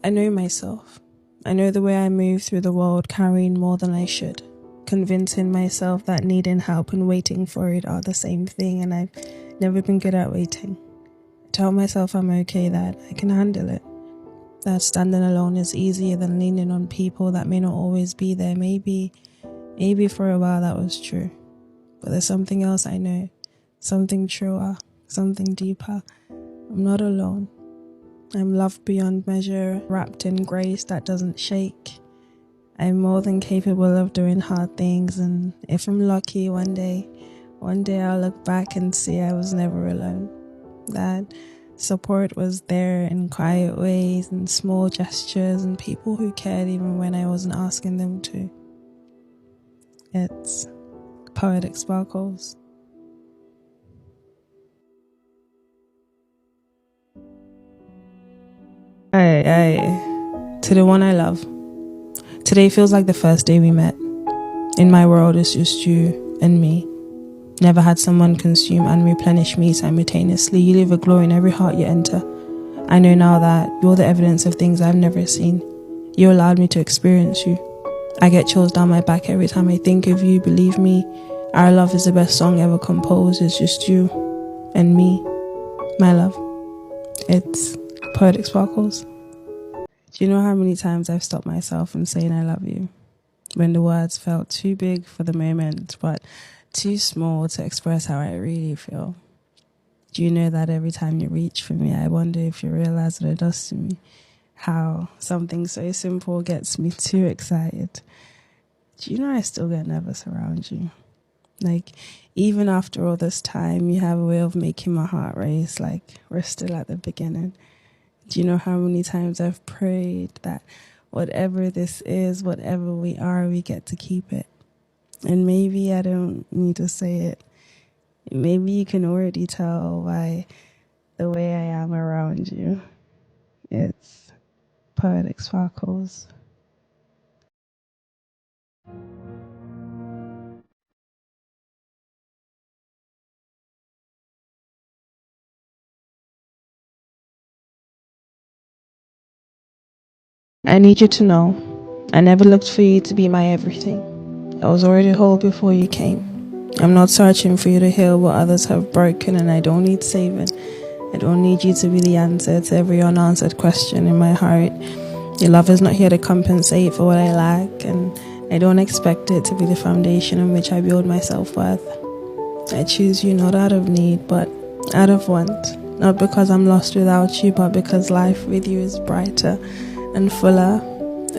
I know myself. I know the way I move through the world carrying more than I should, convincing myself that needing help and waiting for it are the same thing, and I've never been good at waiting. I tell myself I'm okay, that I can handle it, that standing alone is easier than leaning on people that may not always be there. Maybe for a while that was true, but there's something else I know, something truer, something deeper. I'm not alone. I'm loved beyond measure, wrapped in grace that doesn't shake. I'm more than capable of doing hard things, and if I'm lucky, one day I'll look back and see I was never alone. That support was there in quiet ways and small gestures and people who cared even when I wasn't asking them to. It's Poetic Sparkles. To the one I love. Today feels like the first day we met. In my world, it's just you and me. Never had someone consume and replenish me simultaneously. You leave a glow in every heart you enter. I know now that you're the evidence of things I've never seen. You allowed me to experience you. I get chills down my back every time I think of you. Believe me, our love is the best song ever composed. It's just you and me, my love. It's Poetic Sparkles. Do you know how many times I've stopped myself from saying I love you when the words felt too big for the moment but too small to express how I really feel? Do you know that every time you reach for me, I wonder if you realize what it does to me? How something so simple gets me too excited. Do you know I still get nervous around you? Like, even after all this time, you have a way of making my heart race like we're still at the beginning. Do you know how many times I've prayed that whatever this is, whatever we are, we get to keep it? And maybe I don't need to say it. Maybe you can already tell by the way I am around you. It's Poetic Sparkles. I need you to know, I never looked for you to be my everything. I was already whole before you came. I'm not searching for you to heal what others have broken, and I don't need saving. I don't need you to be the answer to every unanswered question in my heart. Your love is not here to compensate for what I lack, and I don't expect it to be the foundation on which I build my self-worth. I choose you not out of need, but out of want. Not because I'm lost without you, but because life with you is brighter and fuller.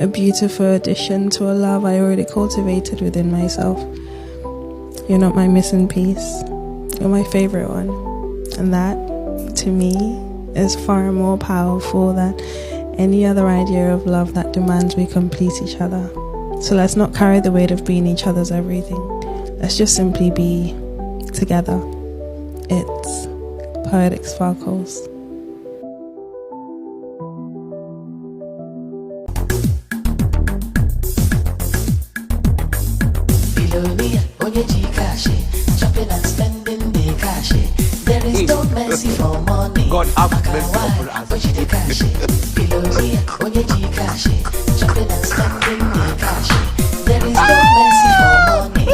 A beautiful addition to a love I already cultivated within myself. You're not my missing piece. You're my favorite one. And that, to me, is far more powerful than any other idea of love that demands we complete each other. So let's not carry the weight of being each other's everything. Let's just simply be together. It's Poetic Sparkles. Chopping and spending the cash. There is no mercy for money. God have mercy upon us. But you the cash. Chopping and spending the cash. There is no mercy for money.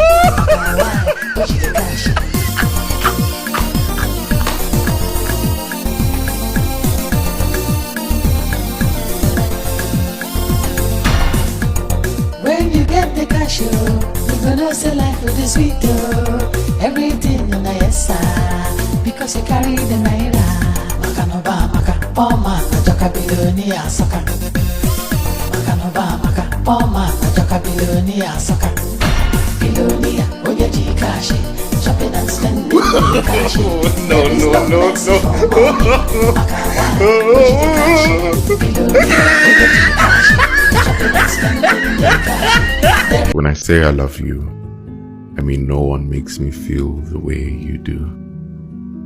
But you the cash. When you get the cash, you're gonna say life with the sweet everything in the yes sir, because you carry the naira. Makanoba maka, poma, najoka billionaire soccer. Makanoba maka, poma, najoka billionaire soccer. Billionaire, when you G cash, shopping and spending the cash. When I say I love you, I mean no one makes me feel the way you do.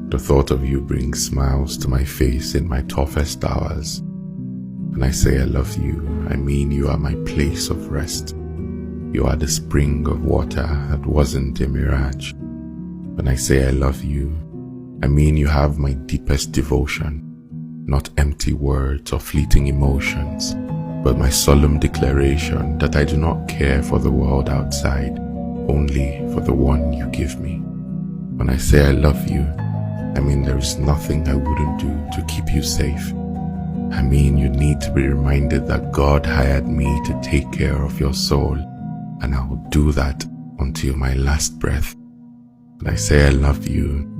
The thought of you brings smiles to my face in my toughest hours. When I say I love you, I mean you are my place of rest. You are the spring of water that wasn't a mirage. When I say I love you, I mean you have my deepest devotion. not empty words or fleeting emotions, but my solemn declaration that I do not care for the world outside, only for the one you give me. When I say I love you, I mean there is nothing I wouldn't do to keep you safe. I mean you need to be reminded that God hired me to take care of your soul, and I will do that until my last breath. When I say I love you,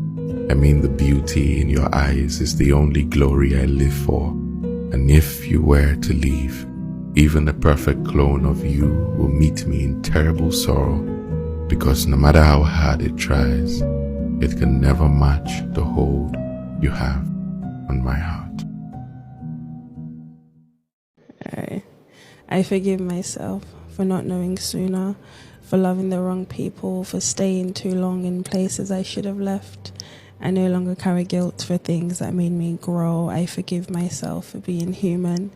I mean the beauty in your eyes is the only glory I live for. And if you were to leave, even a perfect clone of you will meet me in terrible sorrow, because no matter how hard it tries, it can never match the hold you have on my heart. I forgive myself for not knowing sooner, for loving the wrong people, for staying too long in places I should have left. I no longer carry guilt for things that made me grow. I forgive myself for being human,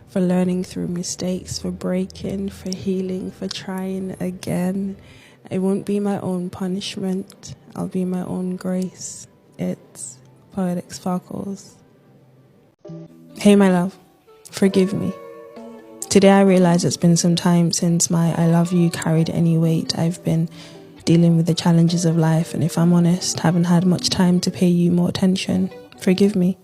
for learning through mistakes, for breaking, for healing, for trying again. I won't be my own punishment. I'll be my own grace. It's Poetic Sparkles. Hey, my love, forgive me. Today I realize it's been some time since my I love you carried any weight. I've been dealing with the challenges of life, and if I'm honest, haven't had much time to pay you more attention. Forgive me.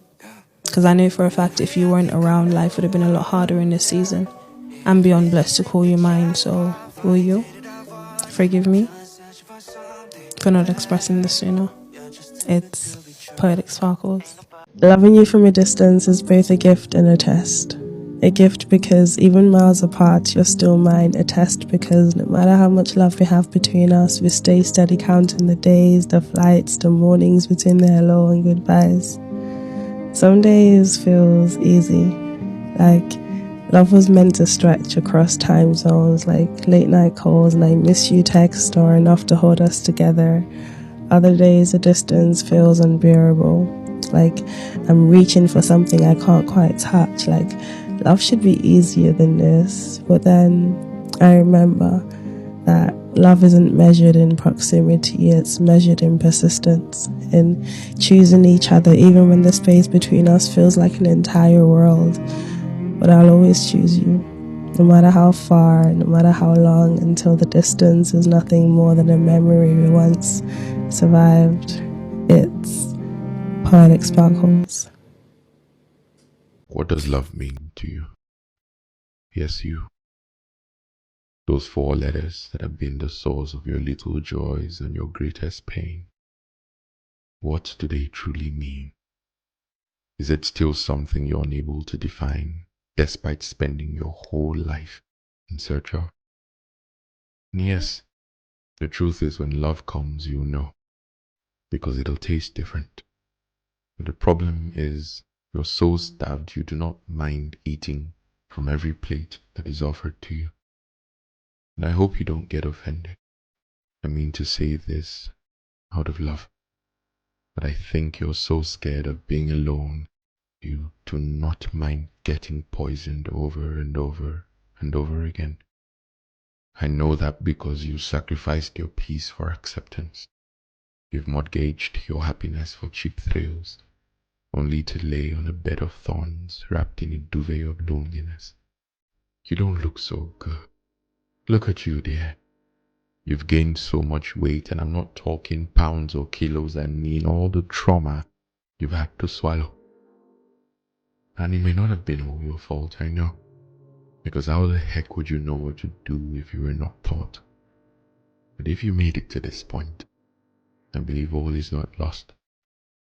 Because I know for a fact if you weren't around, life would have been a lot harder in this season. I'm beyond blessed to call you mine, so will you forgive me for not expressing this sooner? It's Poetic Sparkles. Loving you from a distance is both a gift and a test. A gift because even miles apart, you're still mine. A test because no matter how much love we have between us, we stay steady counting the days, the flights, the mornings between the hello and goodbyes. Some days feels easy, like love was meant to stretch across time zones, like late night calls and I miss you text or enough to hold us together. Other days the distance feels unbearable, like I'm reaching for something I can't quite touch, like love should be easier than this. But then I remember that love isn't measured in proximity, it's measured in persistence, in choosing each other even when the space between us feels like an entire world. But I'll always choose you, no matter how far, no matter how long, until the distance is nothing more than a memory we once survived. It's Poetic Sparkles. What does love mean to you? Yes, you. Those 4 letters that have been the source of your little joys and your greatest pain. What do they truly mean? Is it still something you're unable to define, despite spending your whole life in search of? And yes, the truth is when love comes, you'll know, because it'll taste different. But the problem is, you're so starved you do not mind eating from every plate that is offered to you. And I hope you don't get offended. I mean to say this out of love. But I think you're so scared of being alone, you do not mind getting poisoned over and over and over again. I know that because you sacrificed your peace for acceptance. You've mortgaged your happiness for cheap thrills, only to lay on a bed of thorns wrapped in a duvet of loneliness. You don't look so good. Look at you, dear. You've gained so much weight, and I'm not talking pounds or kilos, I mean all the trauma you've had to swallow. And it may not have been all your fault, I know, because how the heck would you know what to do if you were not taught? But if you made it to this point, I believe all is not lost,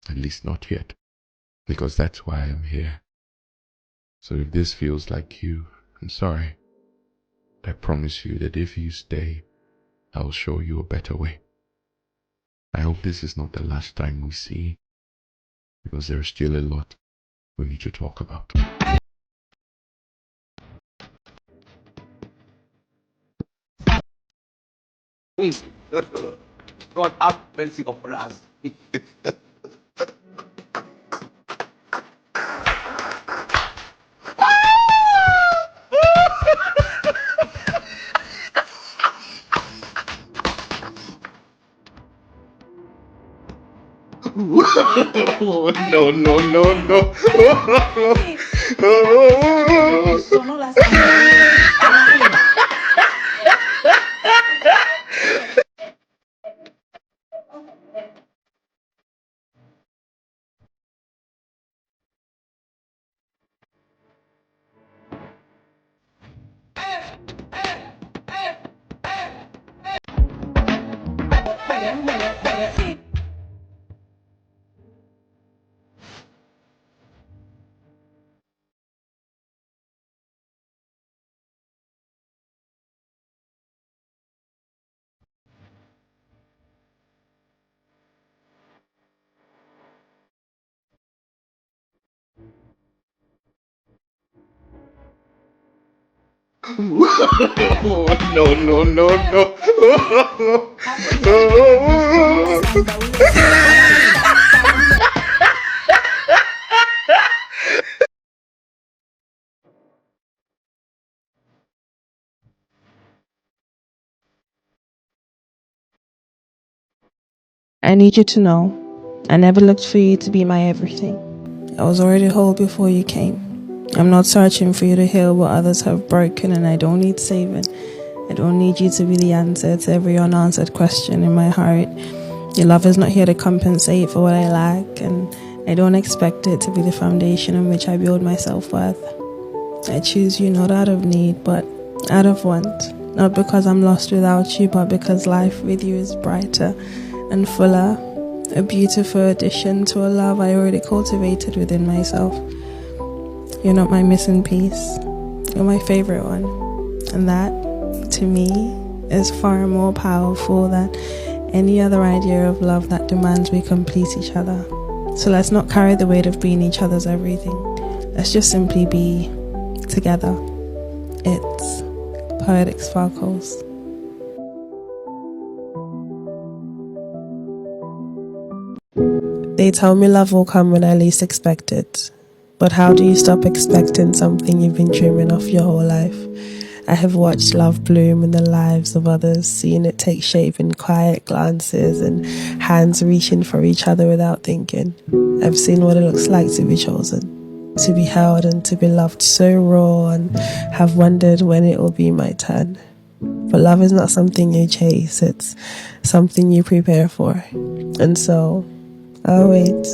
at least not yet, because that's why I'm here. So if this feels like you, I'm sorry. I promise you that if you stay, I'll show you a better way. I hope this is not the last time we see, because there's still a lot we need to talk about. God have mercy upon us. Oh, no, no, no, no. Sonó la sangre. Oh, no, no, no, no. I need you to know, I never looked for you to be my everything. I was already whole before you came. I'm not searching for you to heal what others have broken, and I don't need saving. I don't need you to be the answer to every unanswered question in my heart. Your love is not here to compensate for what I lack, and I don't expect it to be the foundation on which I build my self-worth. I choose you not out of need, but out of want. Not because I'm lost without you, but because life with you is brighter and fuller. A beautiful addition to a love I already cultivated within myself. You're not my missing piece. You're my favorite one. And that, to me, is far more powerful than any other idea of love that demands we complete each other. So let's not carry the weight of being each other's everything. Let's just simply be together. It's Poetic Sparkles. They tell me love will come when I least expect it. But how do you stop expecting something you've been dreaming of your whole life? I have watched love bloom in the lives of others, seeing it take shape in quiet glances and hands reaching for each other without thinking. I've seen what it looks like to be chosen, to be held and to be loved so raw, and have wondered when it will be my turn. But love is not something you chase, it's something you prepare for. And so, I'll wait,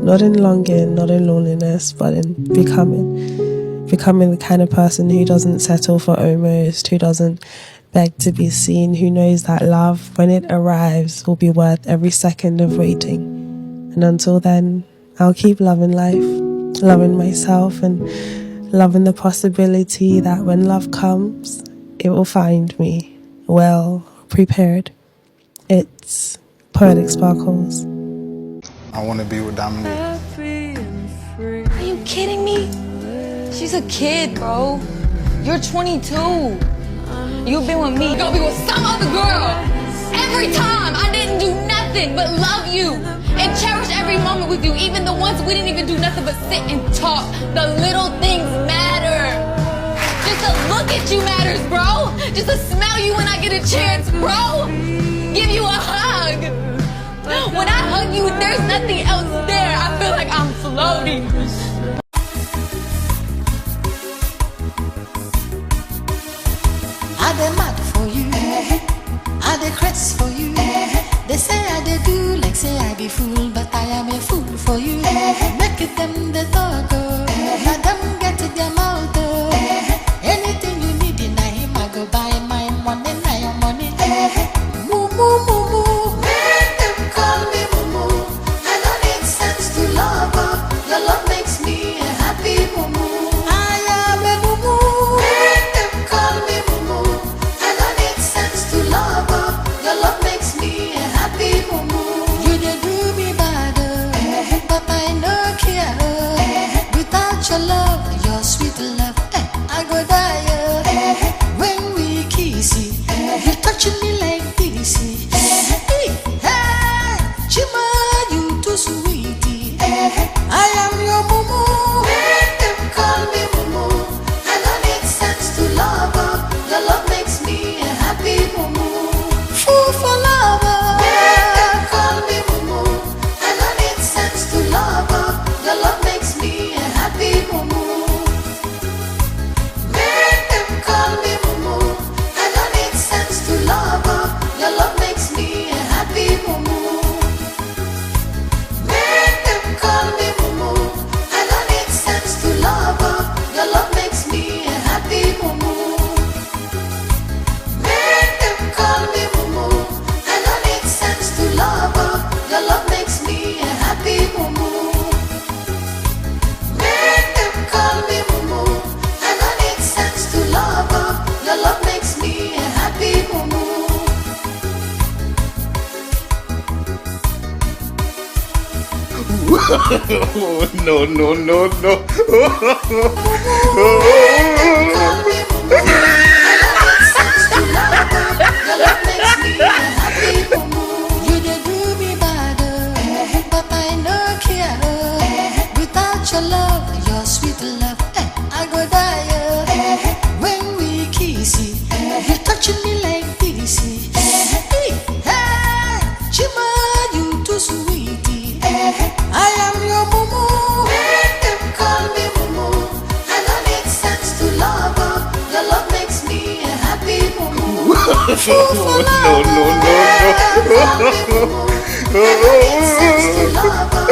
not in longing, not in loneliness, but in becoming the kind of person who doesn't settle for almost, who doesn't beg to be seen, who knows that love, when it arrives, will be worth every second of waiting. And until then, I'll keep loving life, loving myself, and loving the possibility that when love comes, it will find me well prepared. It's Poetic Sparkles. I want to be with Dominique. Are you kidding me? She's a kid, bro. You're 22. You've been with me. Go be with some other girl. Every time I didn't do nothing but love you and cherish every moment with you, even the ones we didn't even do nothing but sit and talk. The little things matter. Just to look at you matters, bro. Just to smell you when I get a chance, bro. Give you a hug. When I hug you, there's nothing else there. I feel like I'm floating. I dey mad for you, I dey crazy for you. They say I dey do like say I be fool, but I am a fool for you. Make it them the talk, let them get to their mouth. Anything you need in him, I go buy my money, now your money. Moo moo moo moo, make them call me moo moo. I don't need sense to love, your love makes me a happy moo moo. I am a moo moo, make them call me moo moo. I don't need sense to love, your love makes me a happy moo moo. You dey do me bad, but I no care. No, no, no, no. You dey do me bad, but I no care. Without your love, your sweet love, I go die. When we kiss, you touching me like this. Chima, you too sweet. I am your mumu. Make them call me mumu. I don't make sense to love. Your love makes me a happy mumu. No, no, no, no. I don't make sense to love.